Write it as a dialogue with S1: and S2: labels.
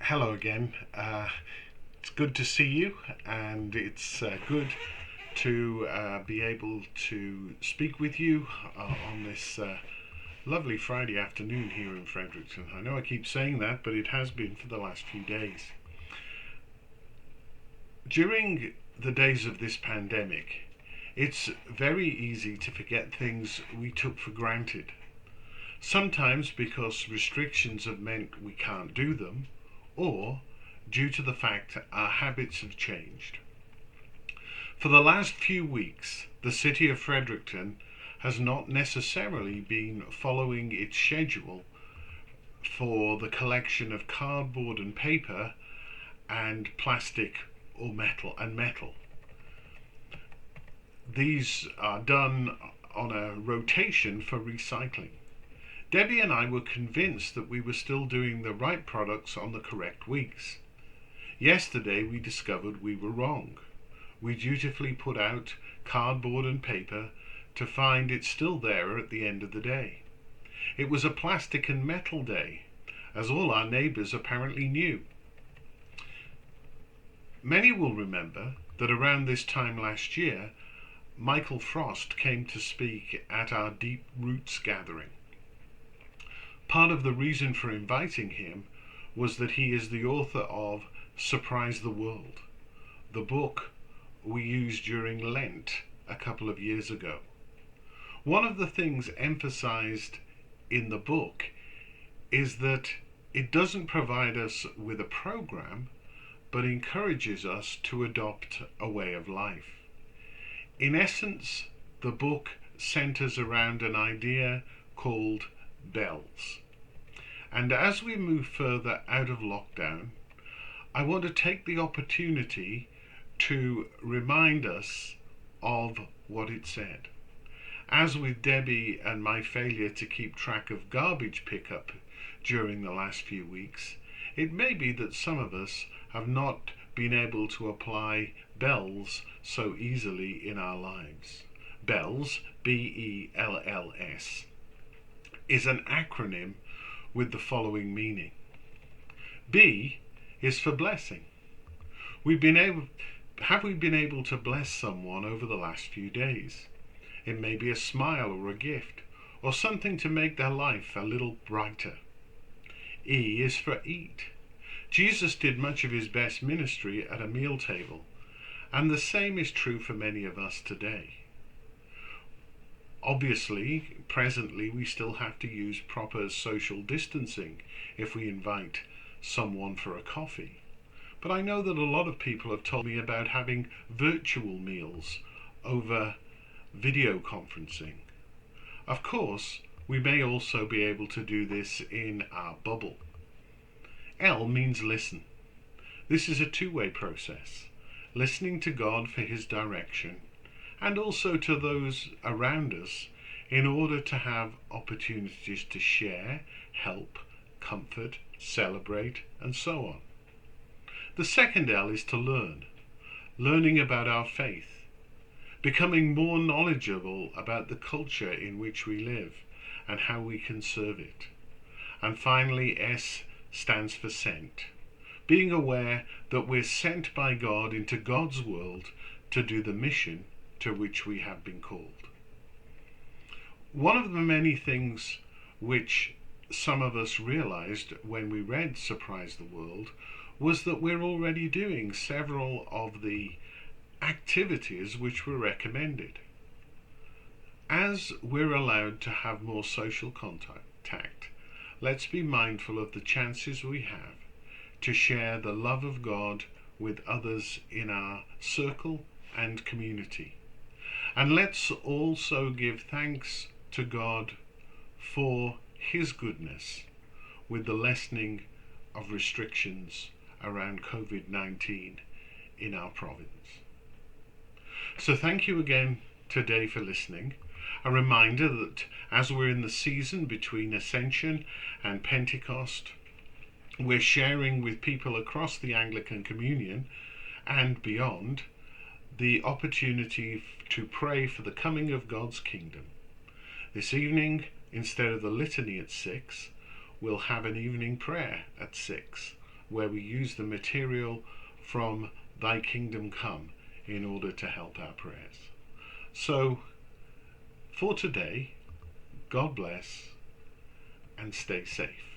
S1: Hello again. It's good to see you, and it's good to be able to speak with you on this lovely Friday afternoon here in Fredericton. I know I keep saying that, but it has been for the last few days. During the days of this pandemic, it's very easy to forget things we took for granted. Sometimes because restrictions have meant we can't do them, or due to the fact our habits have changed. For the last few weeks, the city of Fredericton has not necessarily been following its schedule for the collection of cardboard and paper and plastic or metal. These are done on a rotation for recycling. Debbie and I were convinced that we were still doing the right products on the correct weeks. Yesterday we discovered we were wrong. We dutifully put out cardboard and paper to find it still there at the end of the day. It was a plastic and metal day, as all our neighbours apparently knew. Many will remember that around this time last year, Michael Frost came to speak at our Deep Roots gathering. Part of the reason for inviting him was that he is the author of Surprise the World, the book we used during Lent a couple of years ago. One of the things emphasized in the book is that it doesn't provide us with a program, but encourages us to adopt a way of life. In essence, the book centers around an idea called bells. And as we move further out of lockdown, I want to take the opportunity to remind us of what it said. As with Debbie and my failure to keep track of garbage pickup during the last few weeks, it may be that some of us have not been able to apply bells so easily in our lives. BELLS, BELLS, is an acronym with the following meaning. B is for blessing. Have we been able to bless someone over the last few days? It may be a smile or a gift, or something to make their life a little brighter. E is for eat. Jesus did much of his best ministry at a meal table, and the same is true for many of us today. Obviously, presently we still have to use proper social distancing if we invite someone for a coffee. But I know that a lot of people have told me about having virtual meals over video conferencing. Of course, we may also be able to do this in our bubble. L means listen. This is a two-way process, listening to God for his direction and also to those around us in order to have opportunities to share, help, comfort, celebrate, and so on. The second L is to learn, learning about our faith, becoming more knowledgeable about the culture in which we live and how we can serve it. And finally, S stands for sent, being aware that we're sent by God into God's world to do the mission to which we have been called. One of the many things which some of us realized when we read Surprise the World was that we're already doing several of the activities which were recommended. As we're allowed to have more social contact, let's be mindful of the chances we have to share the love of God with others in our circle and community. And let's also give thanks to God for his goodness with the lessening of restrictions around COVID-19 in our province. So thank you again today for listening. A reminder that as we're in the season between Ascension and Pentecost, we're sharing with people across the Anglican Communion and beyond the opportunity to pray for the coming of God's kingdom. This evening, instead of the litany at 6, we'll have an evening prayer at 6, where we use the material from Thy Kingdom Come in order to help our prayers. So, for today, God bless and stay safe.